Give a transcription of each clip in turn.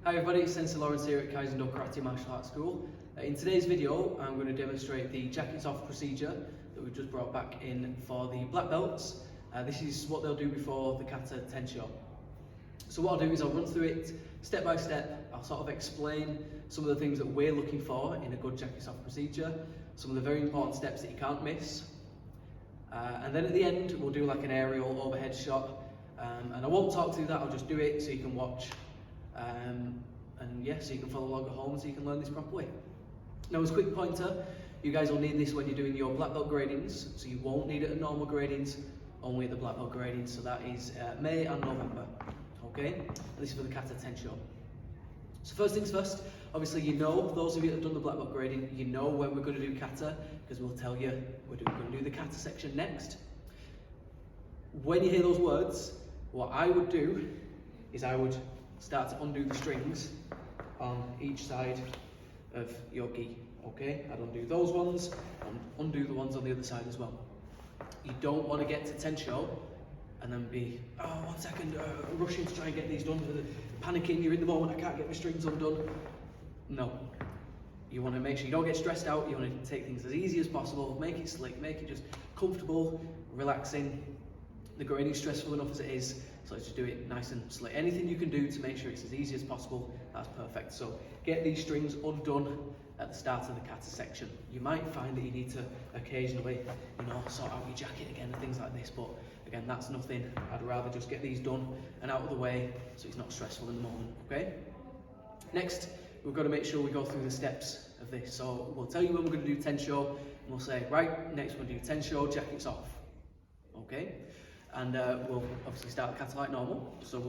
Hi everybody, it's Sensei Lawrence here at Kaizen-Do Karate Martial Arts School. In today's video, I'm going to demonstrate the jackets off procedure that we've just brought back in for the black belts. This is what they'll do before the kata tensho. So what I'll do is I'll run through it step by step. I'll sort of explain some of the things that we're looking for in a good jackets off procedure, some of the very important steps that you can't miss. And then at the end, we'll do like an aerial overhead shot. And I won't talk through that, I'll just do it so you can watch. And yeah, so you can follow along at home so you can learn this properly. Now as a quick pointer, you guys will need this when you're doing your black belt gradings, so you won't need it at normal gradings, only at the black belt gradings, so that is May and November, okay? And this is for the kata tensho. So first things first, obviously you know, those of you that have done the black belt grading, you know when we're going to do kata, because we'll tell you we're going to do the kata section next. When you hear those words, what I would do is I would start to undo the strings on each side of your gi, okay? I'd undo those ones and undo the ones on the other side as well. You don't want to get to tensho and then be, oh, 1 second, rushing to try and get these done, panicking, you're in the moment, I can't get my strings undone. No. You want to make sure you don't get stressed out, you want to take things as easy as possible, make it slick, make it just comfortable, relaxing. The grading stressful enough as it is, so let's just do it nice and slick. Anything you can do to make sure it's as easy as possible, that's perfect. So get these strings undone at the start of the kata section. You might find that you need to occasionally, sort out your jacket again and things like this, but again, that's nothing. I'd rather just get these done and out of the way so it's not stressful in the moment, okay? Next, we've got to make sure we go through the steps of this. So we'll tell you when we're going to do tensho, and we'll say, right, next we're going to do tensho, jackets off, okay? And we'll obviously start the kata like normal. So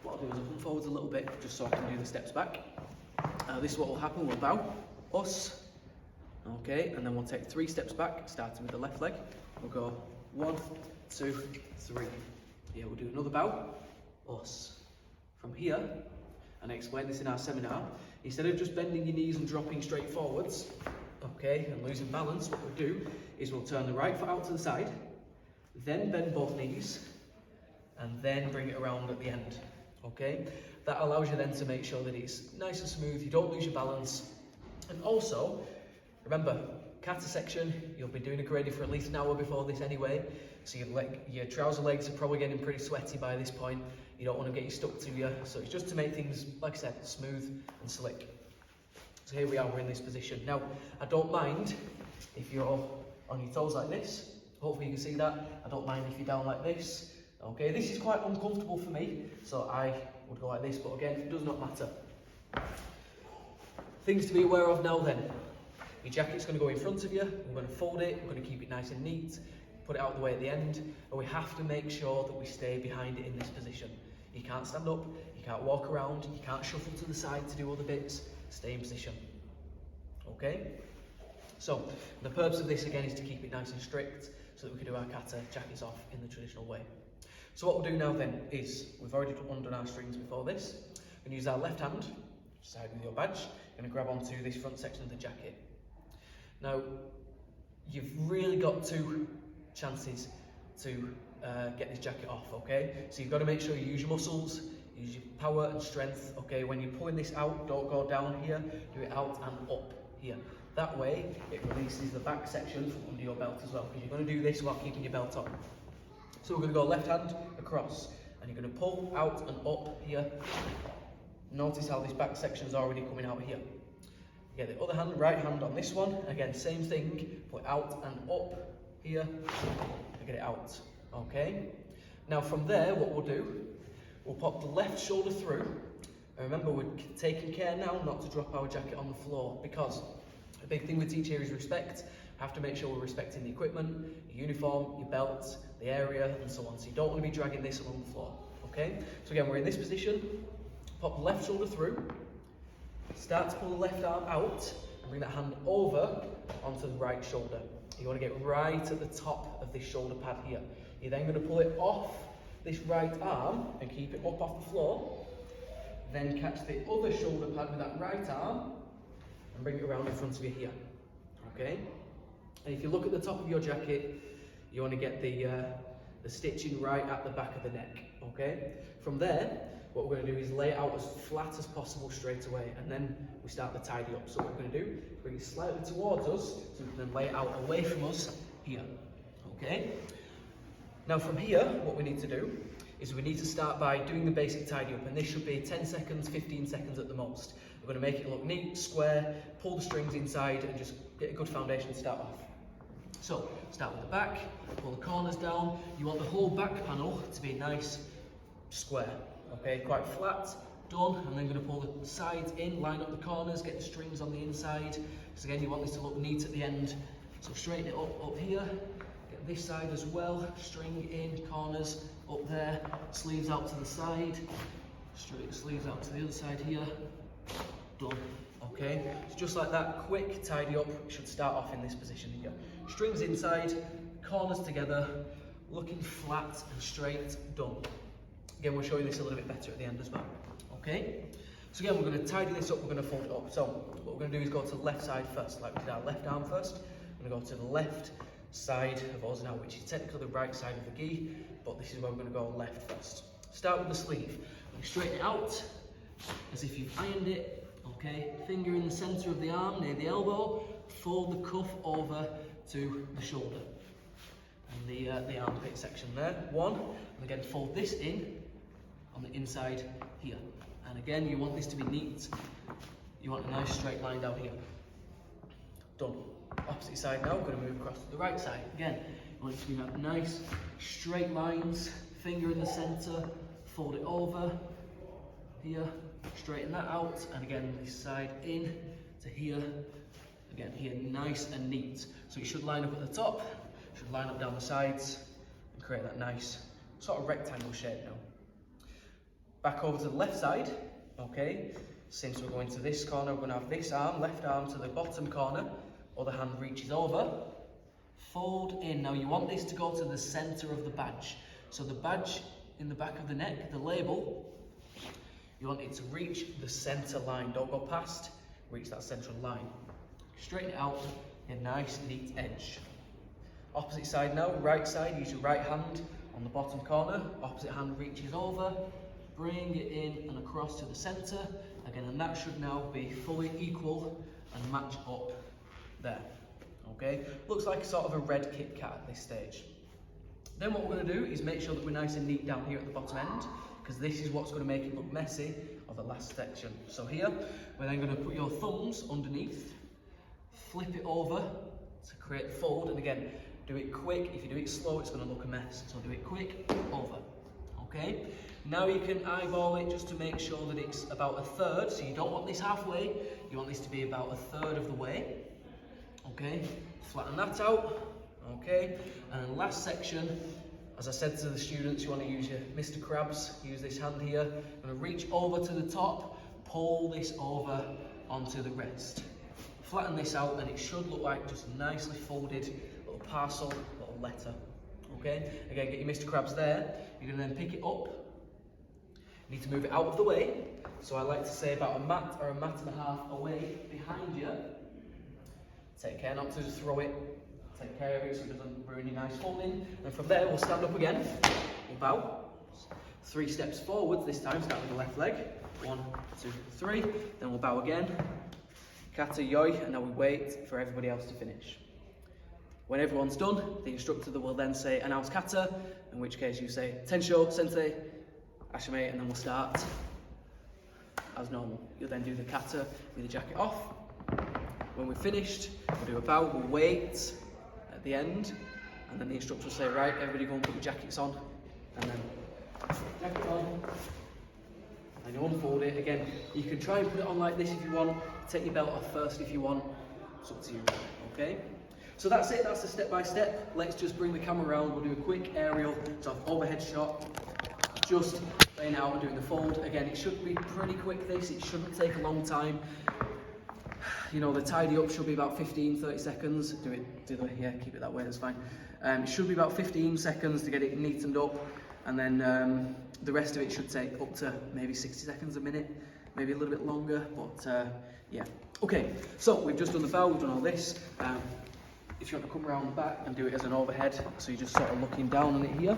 what I'll do is I'll come forwards a little bit just so I can do the steps back. This is what will happen, we'll bow, us, okay, and then we'll take 3 steps back, starting with the left leg. We'll go 1, 2, 3. Here we'll do another bow, us. From here, and I explained this in our seminar, instead of just bending your knees and dropping straight forwards, okay, and losing balance, what we'll do is we'll turn the right foot out to the side, then bend both knees, and then bring it around at the end, okay? That allows you then to make sure that it's nice and smooth, you don't lose your balance. And also, remember, kata section, you'll be doing a grading for at least an hour before this anyway, so your trouser legs are probably getting pretty sweaty by this point. You don't want to get you stuck to you, so it's just to make things, like I said, smooth and slick. So here we are, we're in this position. Now, I don't mind if you're on your toes like this. Hopefully you can see that. I don't mind if you're down like this. Okay, this is quite uncomfortable for me, so I would go like this, but again, it does not matter. Things to be aware of now then. Your jacket's going to go in front of you, we're going to fold it, we're going to keep it nice and neat, put it out the way at the end, and we have to make sure that we stay behind it in this position. You can't stand up, you can't walk around, you can't shuffle to the side to do other bits, stay in position. Okay? So, the purpose of this again is to keep it nice and strict, so that we can do our kata jackets off in the traditional way. So what we'll do now then is, we've already undone our strings before this, we're going to use our left hand, side with your badge, you're going to grab onto this front section of the jacket. Now, you've really got 2 chances to get this jacket off, okay? So you've got to make sure you use your muscles, use your power and strength, okay? When you're pulling this out, don't go down here, do it out and up here. That way, it releases the back section from under your belt as well, because you're going to do this while keeping your belt on. So we're going to go left hand across, and you're going to pull out and up here. Notice how this back section is already coming out here. You get the other hand, right hand on this one, again, same thing, pull it out and up here, and get it out, okay? Now from there, what we'll do, we'll pop the left shoulder through, and remember we're taking care now not to drop our jacket on the floor, because a big thing we teach here is respect. We have to make sure we're respecting the equipment, your uniform, your belt, the area, and so on. So you don't want to be dragging this along the floor, okay? So again, we're in this position, pop the left shoulder through, start to pull the left arm out, and bring that hand over onto the right shoulder. You want to get right at the top of this shoulder pad here. You're then going to pull it off this right arm and keep it up off the floor. Then catch the other shoulder pad with that right arm and bring it around in front of you here, okay? And if you look at the top of your jacket, you want to get the stitching right at the back of the neck, okay? From there, what we're going to do is lay it out as flat as possible straight away, and then we start the tidy up. So what we're going to do is bring it slightly towards us, so we can then lay it out away from us here. Okay? Now from here, what we need to do is we need to start by doing the basic tidy up, and this should be 10 seconds, 15 seconds at the most. We're going to make it look neat, square, pull the strings inside, and just get a good foundation to start off. So, start with the back, pull the corners down. You want the whole back panel to be nice, square, okay, quite flat, done. And then going to pull the sides in, line up the corners, get the strings on the inside. So again, you want this to look neat at the end. So straighten it up here, get this side as well, string in, corners up there, sleeves out to the side, straight sleeves out to the other side here, done. Okay, so just like that, quick tidy up should start off in this position here. Strings inside, corners together, looking flat and straight, done. Again, we'll show you this a little bit better at the end as well. Okay, so again, we're going to tidy this up, we're going to fold it up. So what we're going to do is go to the left side first, like we did our left arm first. We're going to go to the left side of us now, which is technically the right side of the gi, but this is where we're going to go left first. Start with the sleeve. Straighten it out as if you've ironed it. Okay, finger in the centre of the arm near the elbow, fold the cuff over to the shoulder and the armpit section there. One, and again fold this in on the inside here. And again, you want this to be neat. You want a nice straight line down here. Done. Opposite side now, we're going to move across to the right side. Again, you want it to be nice straight lines, finger in the centre, fold it over here. Straighten that out, and again this side in to here, again here, nice and neat. So it should line up at the top, should line up down the sides, and create that nice sort of rectangle shape now. Back over to the left side, okay, since we're going to this corner, we're going to have this arm, left arm to the bottom corner, other hand reaches over, fold in. Now you want this to go to the centre of the badge. So the badge in the back of the neck, the label, you want it to reach the centre line. Don't go past, reach that central line. Straighten it out, a nice neat edge. Opposite side now, right side, use your right hand on the bottom corner. Opposite hand reaches over, bring it in and across to the centre. Again, and that should now be fully equal and match up there. Okay, looks like sort of a red Kit Kat at this stage. Then what we're going to do is make sure that we're nice and neat down here at the bottom end, because this is what's going to make it look messy of the last section. So here, we're then going to put your thumbs underneath, flip it over to create the fold, and again, do it quick. If you do it slow, it's going to look a mess. So do it quick, over. Okay? Now you can eyeball it just to make sure that it's about a third. So you don't want this halfway, you want this to be about a third of the way. Okay? Flatten that out. Okay? And then last section, as I said to the students, you want to use your Mr. Krabs, use this hand here. I'm going to reach over to the top, pull this over onto the rest. Flatten this out and it should look like just a nicely folded little parcel, little letter. Okay? Again, get your Mr. Krabs there. You're going to then pick it up. You need to move it out of the way. So I like to say about a mat or a mat and a half away behind you. Take care not to just throw it. Take care of it so it doesn't ruin your nice folding. And from there, we'll stand up again. We'll bow. 3 steps forwards this time, start with the left leg. 1, 2, 3. Then we'll bow again. Kata yoi, and now we wait for everybody else to finish. When everyone's done, the instructor will then say, announce kata, in which case you say, tensho, sensei, ashime, and then we'll start as normal. You'll then do the kata with the jacket off. When we're finished, we'll do a bow, we'll wait at the end, and then the instructor will say, right, everybody go and put your jackets on, and then jacket on, and you unfold it. Again, you can try and put it on like this if you want, take your belt off first if you want, it's up to you, okay? So that's it, that's the step by step. Let's just bring the camera around, we'll do a quick aerial, sort of overhead shot, just laying out and doing the fold. Again, it should be pretty quick this, it shouldn't take a long time. You know, the tidy up should be about 15-30 seconds. Yeah, keep it that way, that's fine. It should be about 15 seconds to get it neatened up, and then the rest of it should take up to maybe 60 seconds, a minute, maybe a little bit longer, but yeah. Okay, so we've just done the bow, we've done all this. If you want to come around the back and do it as an overhead, so you're just sort of looking down on it here.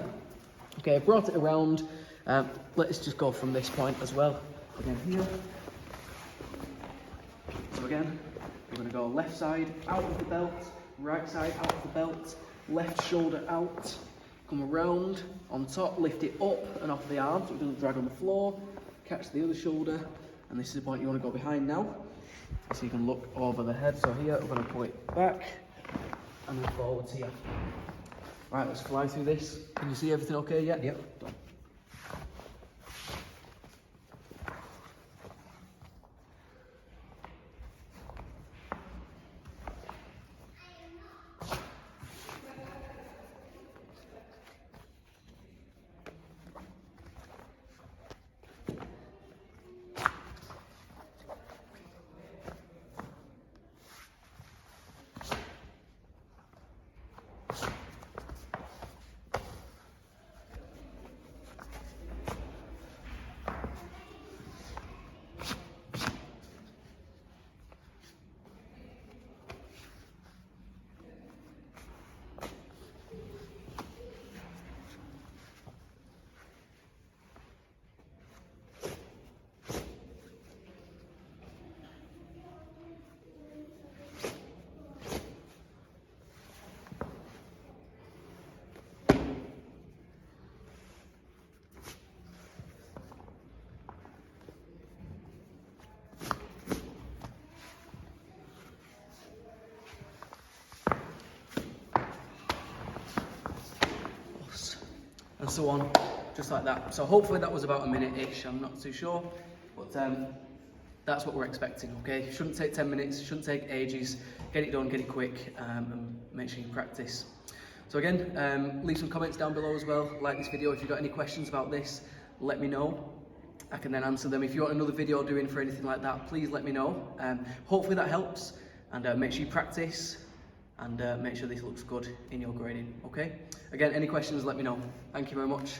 Okay, I brought it around, Let's just go from this point as well. Again here. So again, we're going to go left side out of the belt, right side out of the belt, left shoulder out, come around on top, lift it up and off the arm so it doesn't drag on the floor, catch the other shoulder, and this is the point you want to go behind now. So you can look over the head. So here, we're going to pull it back and then forwards here. Right, let's fly through this. Can you see everything okay yet? Yep. Done. And so on, just like that. So hopefully that was about a minute-ish, I'm not too sure, but that's what we're expecting, okay? It shouldn't take 10 minutes, it shouldn't take ages. Get it done, get it quick, and make sure you practice. So again, leave some comments down below as well. Like this video. If you've got any questions about this, let me know. I can then answer them. If you want another video doing for anything like that, please let me know. Hopefully that helps, and make sure you practice, and make sure this looks good in your grading, okay? Again, any questions, let me know. Thank you very much.